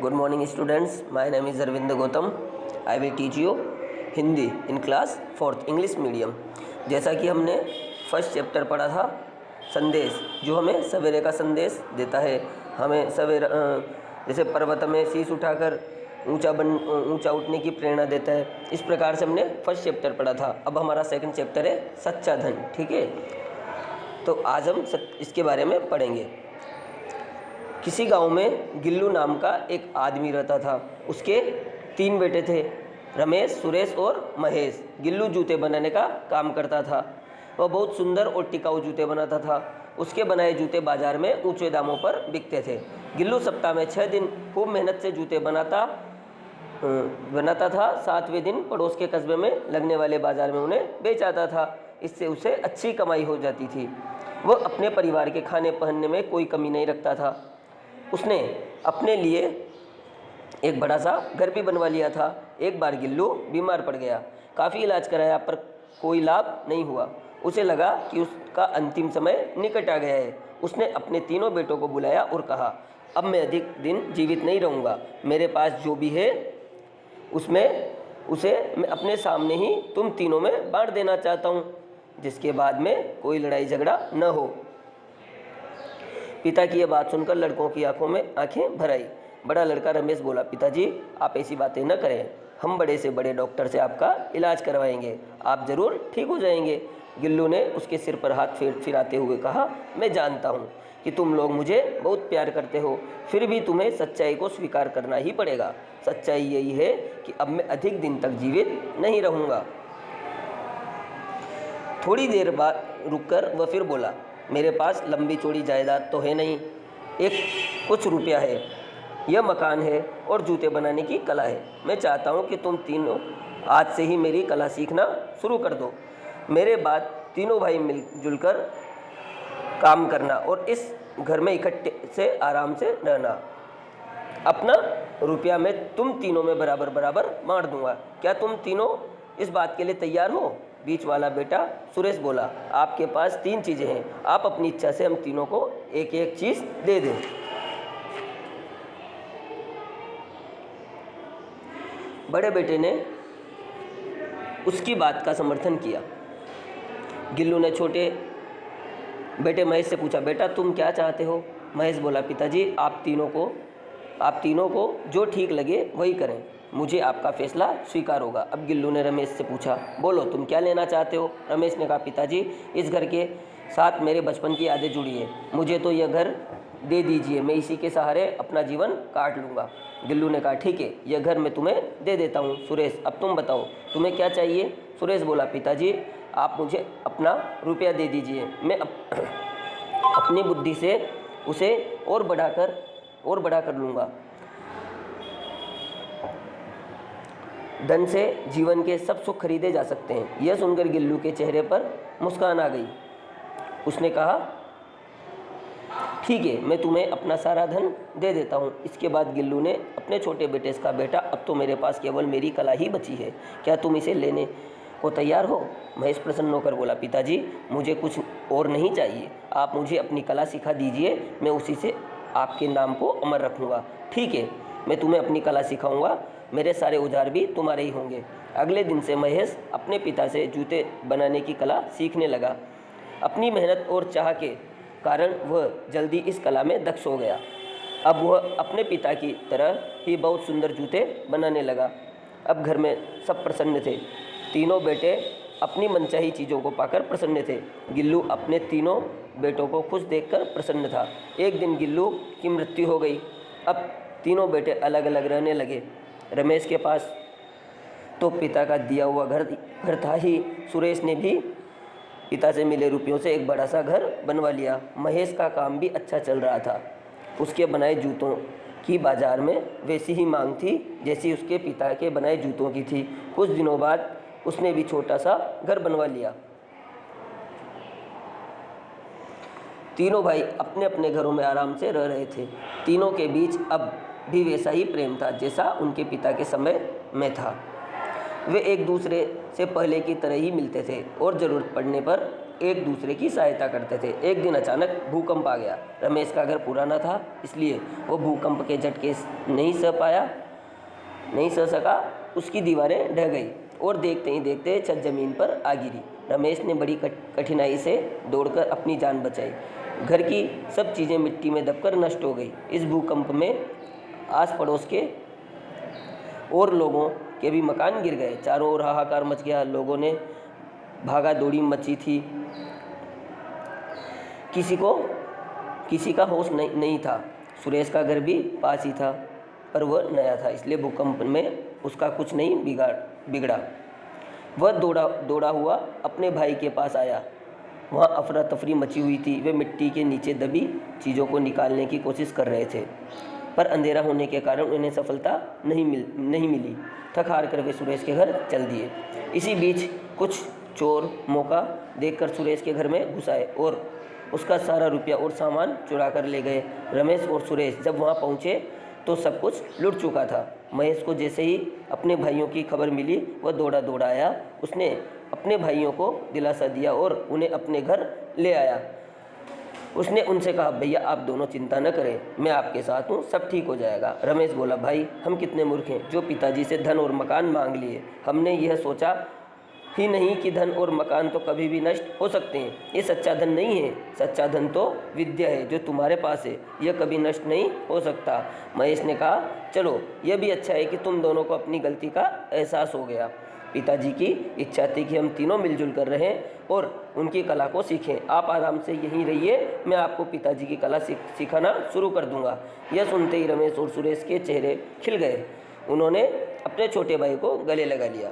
Good morning students, my name is Arvind Gautam. I will teach you Hindi in class 4th English medium. जैसा कि हमने first chapter पढ़ा था संदेश, जो हमें सवेरे का संदेश देता है। हमें सवेरे जैसे पर्वत में शीश उठाकर ऊंचा उठने की प्रेरणा देता है। इस प्रकार से हमने फर्स्ट चैप्टर पढ़ा था। अब हमारा सेकंड चैप्टर है सच्चा धन। ठीक है, तो आज हम इसके बारे में पढ़ेंगे। किसी गांव में गिल्लू नाम का एक आदमी रहता था। उसके 3 बेटे थे, रमेश, सुरेश और महेश। गिल्लू जूते बनाने का काम करता था। वह बहुत सुंदर और टिकाऊ जूते बनाता था। उसके बनाए जूते बाजार में ऊंचे दामों पर बिकते थे। गिल्लू सप्ताह में 6 दिन खूब मेहनत से जूते बनाता था। 7वें दिन पड़ोस के कस्बे में लगने वाले बाजार में उन्हें बेच आता था। इससे उसे अच्छी कमाई हो जाती थी। वह अपने परिवार के खाने पहनने में कोई कमी नहीं रखता था। उसने अपने लिए एक बड़ा सा घर भी बनवा लिया था। एक बार गिल्लू बीमार पड़ गया। काफ़ी इलाज कराया पर कोई लाभ नहीं हुआ। उसे लगा कि उसका अंतिम समय निकट आ गया है। उसने अपने तीनों बेटों को बुलाया और कहा, अब मैं अधिक दिन जीवित नहीं रहूँगा। मेरे पास जो भी है उसे मैं अपने सामने ही तुम तीनों में बांट देना चाहता हूँ, जिसके बाद में कोई लड़ाई झगड़ा न हो। पिता की यह बात सुनकर लड़कों की आंखों में आंखें भर आई। बड़ा लड़का रमेश बोला, पिताजी आप ऐसी बातें न करें। हम बड़े से बड़े डॉक्टर से आपका इलाज करवाएंगे। आप ज़रूर ठीक हो जाएंगे। गिल्लू ने उसके सिर पर हाथ फिराते हुए कहा, मैं जानता हूँ कि तुम लोग मुझे बहुत प्यार करते हो, फिर भी तुम्हें सच्चाई को स्वीकार करना ही पड़ेगा। सच्चाई यही है कि अब मैं अधिक दिन तक जीवित नहीं रहूँगा। थोड़ी देर बाद रुककर वह फिर बोला, मेरे पास लंबी चौड़ी जायदाद तो है नहीं, कुछ रुपया है, यह मकान है और जूते बनाने की कला है। मैं चाहता हूँ कि तुम तीनों आज से ही मेरी कला सीखना शुरू कर दो। मेरे बाद तीनों भाई मिलजुल कर काम करना और इस घर में इकट्ठे से आराम से रहना। अपना रुपया मैं तुम तीनों में बराबर बराबर बांट दूंगा। क्या तुम तीनों इस बात के लिए तैयार हो? बीच वाला बेटा सुरेश बोला, आपके पास 3 चीज़ें हैं। आप अपनी इच्छा से हम तीनों को एक एक चीज़ दे दें। बड़े बेटे ने उसकी बात का समर्थन किया। गिल्लू ने छोटे बेटे महेश से पूछा, बेटा तुम क्या चाहते हो? महेश बोला, पिताजी आप तीनों को जो ठीक लगे वही करें। मुझे आपका फैसला स्वीकार होगा। अब गिल्लू ने रमेश से पूछा, बोलो तुम क्या लेना चाहते हो? रमेश ने कहा, पिताजी इस घर के साथ मेरे बचपन की यादें जुड़ी है। मुझे तो यह घर दे दीजिए, मैं इसी के सहारे अपना जीवन काट लूँगा। गिल्लू ने कहा, ठीक है, यह घर मैं तुम्हें दे देता हूँ। सुरेश अब तुम बताओ तुम्हें क्या चाहिए? सुरेश बोला, पिताजी आप मुझे अपना रुपया दे दीजिए, मैं अपनी बुद्धि से उसे और बड़ा कर लूँगा। धन से जीवन के सब सुख खरीदे जा सकते हैं। यह सुनकर गिल्लू के चेहरे पर मुस्कान आ गई। उसने कहा, ठीक है, मैं तुम्हें अपना सारा धन दे देता हूँ। इसके बाद गिल्लू ने अपने छोटे बेटे से कहा, बेटा अब तो मेरे पास केवल मेरी कला ही बची है, क्या तुम इसे लेने को तैयार हो? महेश प्रसन्न होकर बोला, पिताजी मुझे कुछ और नहीं चाहिए, आप मुझे अपनी कला सिखा दीजिए, मैं उसी से आपके नाम को अमर रखूँगा। ठीक है, मैं तुम्हें अपनी कला सिखाऊंगा, मेरे सारे औजार भी तुम्हारे ही होंगे। अगले दिन से महेश अपने पिता से जूते बनाने की कला सीखने लगा। अपनी मेहनत और चाह के कारण वह जल्दी इस कला में दक्ष हो गया। अब वह अपने पिता की तरह ही बहुत सुंदर जूते बनाने लगा। अब घर में सब प्रसन्न थे। तीनों बेटे अपनी मनचाही चीज़ों को पाकर प्रसन्न थे। गिल्लू अपने तीनों बेटों को खुश देखकर प्रसन्न था। एक दिन गिल्लू की मृत्यु हो गई। अब तीनों बेटे अलग अलग रहने लगे। रमेश के पास तो पिता का दिया हुआ घर था ही। सुरेश ने भी पिता से मिले रुपयों से एक बड़ा सा घर बनवा लिया। महेश का काम भी अच्छा चल रहा था। उसके बनाए जूतों की बाजार में वैसी ही मांग थी जैसी उसके पिता के बनाए जूतों की थी। कुछ दिनों बाद उसने भी छोटा सा घर बनवा लिया। तीनों भाई अपने अपने घरों में आराम से रह रहे थे। तीनों के बीच अब भी वैसा ही प्रेम था जैसा उनके पिता के समय में था। वे एक दूसरे से पहले की तरह ही मिलते थे और ज़रूरत पड़ने पर एक दूसरे की सहायता करते थे। एक दिन अचानक भूकंप आ गया। रमेश का घर पुराना था, इसलिए वो भूकंप के झटके नहीं सह सका। उसकी दीवारें ढह गई और देखते ही देखते छत जमीन पर आ गिरी। रमेश ने बड़ी कठिनाई से दौड़कर अपनी जान बचाई। घर की सब चीज़ें मिट्टी में दबकर नष्ट हो गई। इस भूकंप में आस पड़ोस के और लोगों के भी मकान गिर गए। चारों ओर हाहाकार मच गया। लोगों ने भागा दौड़ी मची थी। किसी का होश नहीं था। सुरेश का घर भी पास ही था, पर वह नया था, इसलिए भूकंप में उसका कुछ नहीं बिगड़ा। वह दौड़ा हुआ अपने भाई के पास आया। वहाँ अफरा तफरी मची हुई थी। वे मिट्टी के नीचे दबी चीज़ों को निकालने की कोशिश कर रहे थे, पर अंधेरा होने के कारण उन्हें सफलता नहीं मिली। थक हार कर वे सुरेश के घर चल दिए। इसी बीच कुछ चोर मौका देखकर सुरेश के घर में घुस आए और उसका सारा रुपया और सामान चुरा कर ले गए। रमेश और सुरेश जब वहाँ पहुँचे तो सब कुछ लुट चुका था। महेश को जैसे ही अपने भाइयों की खबर मिली, वह दौड़ा आया। उसने अपने भाइयों को दिलासा दिया और उन्हें अपने घर ले आया। उसने उनसे कहा, भैया आप दोनों चिंता न करें, मैं आपके साथ हूँ, सब ठीक हो जाएगा। रमेश बोला, भाई हम कितने मूर्ख हैं जो पिताजी से धन और मकान मांग लिए। हमने यह सोचा ही नहीं कि धन और मकान तो कभी भी नष्ट हो सकते हैं। ये सच्चा धन नहीं है। सच्चा धन तो विद्या है जो तुम्हारे पास है, यह कभी नष्ट नहीं हो सकता। महेश ने कहा, चलो यह भी अच्छा है कि तुम दोनों को अपनी गलती का एहसास हो गया। पिताजी की इच्छा थी कि हम तीनों मिलजुल कर रहें और उनकी कला को सीखें। आप आराम से यहीं रहिए, मैं आपको पिताजी की कला सिखाना शुरू कर दूंगा। यह सुनते ही रमेश और सुरेश के चेहरे खिल गए। उन्होंने अपने छोटे भाई को गले लगा लिया।